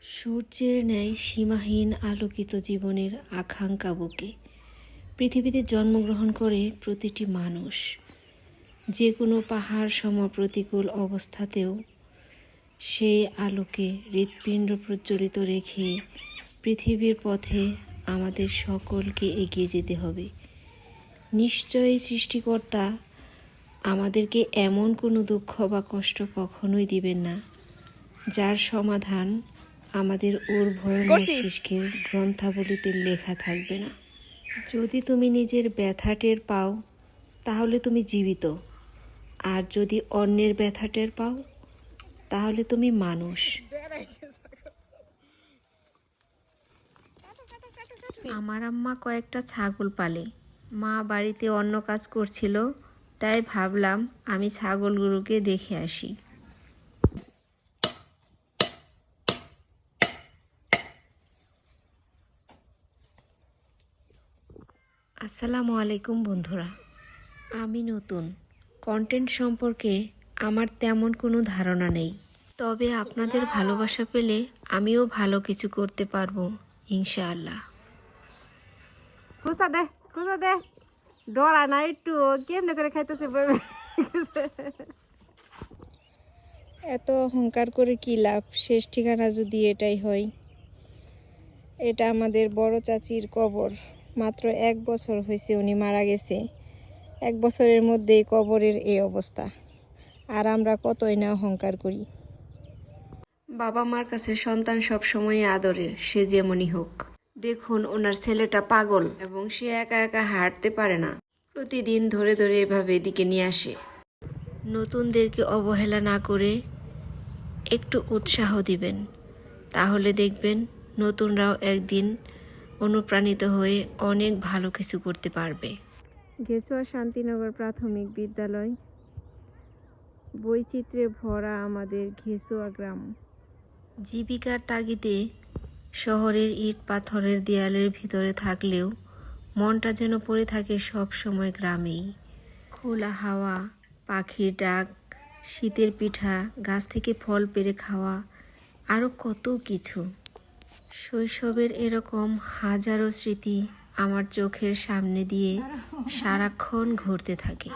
সূর্যের ন্যায় সীমাহীন আলোকিত জীবনের আকাঙ্ক্ষা বুকে পৃথিবীতে জন্মগ্রহণ করে প্রতিটি মানুষ। যে কোনো পাহাড় সম প্রতিকূল অবস্থাতেও সেই আলোকে হৃৎপিণ্ড প্রজ্বলিত রেখে পৃথিবীর পথে আমাদের সকলকে এগিয়ে যেতে হবে। নিশ্চয়ই সৃষ্টিকর্তা আমাদেরকে এমন কোনো দুঃখ বা কষ্ট কখনোই দিবেন না, যার সমাধান আমাদের উর্বর মস্তিষ্কের গ্রন্থাবলীতে লেখা থাকবে না। যদি তুমি নিজের ব্যথা টের পাও, তাহলে তুমি জীবিত, আর যদি অন্যের ব্যথা টের পাও, তাহলে তুমি মানুষ। আমার আম্মা কয়েকটা ছাগল পালে। মা বাড়িতে অন্য কাজ করছিল, তাই ভাবলাম আমি ছাগলগুলোকে দেখে আসি। আসসালামু আলাইকুম বন্ধুরা, আমি নতুন। কন্টেন্ট সম্পর্কে আমার তেমন কোনো ধারণা নেই, তবে আপনাদের ভালোবাসা পেলে আমিও ভালো কিছু করতে পারবো ইনশাআল্লাহ। খুঁজা দে ডরা না একটু কেমনে করে খাইতেছে এত অহংকার করে কি লাভ? শেষ ঠিকানা যদি এটাই হয়। এটা আমাদের বড় চাচির কবর। মাত্র 1 বছর হয়েছে উনি মারা গেছে। 1 বছরের মধ্যেই কবরের এই অবস্থা, আর আমরা কতই না অহংকার করি। বাবা মার কাছে সন্তান সব সময় আদরের, সে যেমনই হোক। দেখুন, ওনার ছেলেটা পাগল এবং সে একা একা হাঁটতে পারে না। প্রতিদিন ধরে ধরে এভাবে এদিকে নিয়ে আসে। নতুনদেরকে অবহেলা না করে একটু উৎসাহ দিবেন, তাহলে দেখবেন নতুনরাও একদিন অনুপ্রাণিত হয়ে অনেক ভালো কিছু করতে পারবে। গেছুয়া শান্তিনগর প্রাথমিক বিদ্যালয়, বৈচিত্র্যে ভরা আমাদের ঘেছুয়া গ্রাম। জীবিকার তাগিদে শহরের ইট পাথরের দেয়ালের ভিতরে থাকলেও মনটা যেন পড়ে থাকে সব সময় গ্রামেই। খোলা হাওয়া, পাখির ডাক, শীতের পিঠা, গাছ থেকে ফল পেড়ে খাওয়া, আরও কত কিছু। শৈশবের এরকম হাজারো স্মৃতি আমার চোখের সামনে দিয়ে সারাক্ষণ ঘুরতে থাকে।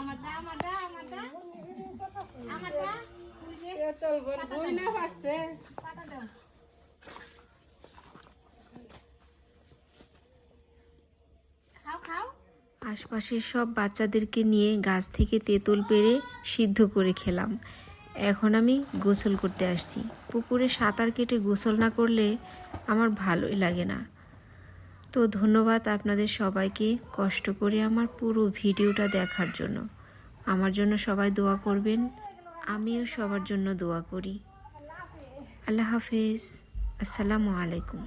আশপাশের সব বাচ্চাদেরকে নিয়ে গাছ থেকে তেঁতুল পেড়ে সিদ্ধ করে খেলাম। এখন আমি গোসল করতে আসছি। পুকুরে সাঁতার কেটে গোসল না করলে আমার ভালোই লাগে না। তো ধন্যবাদ আপনাদের সবাইকে কষ্ট করে আমার পুরো ভিডিওটা দেখার জন্য। আমার জন্য সবাই দোয়া করবেন, আমিও সবার জন্য দোয়া করি। আল্লাহ হাফেজ, আসসালামু আলাইকুম।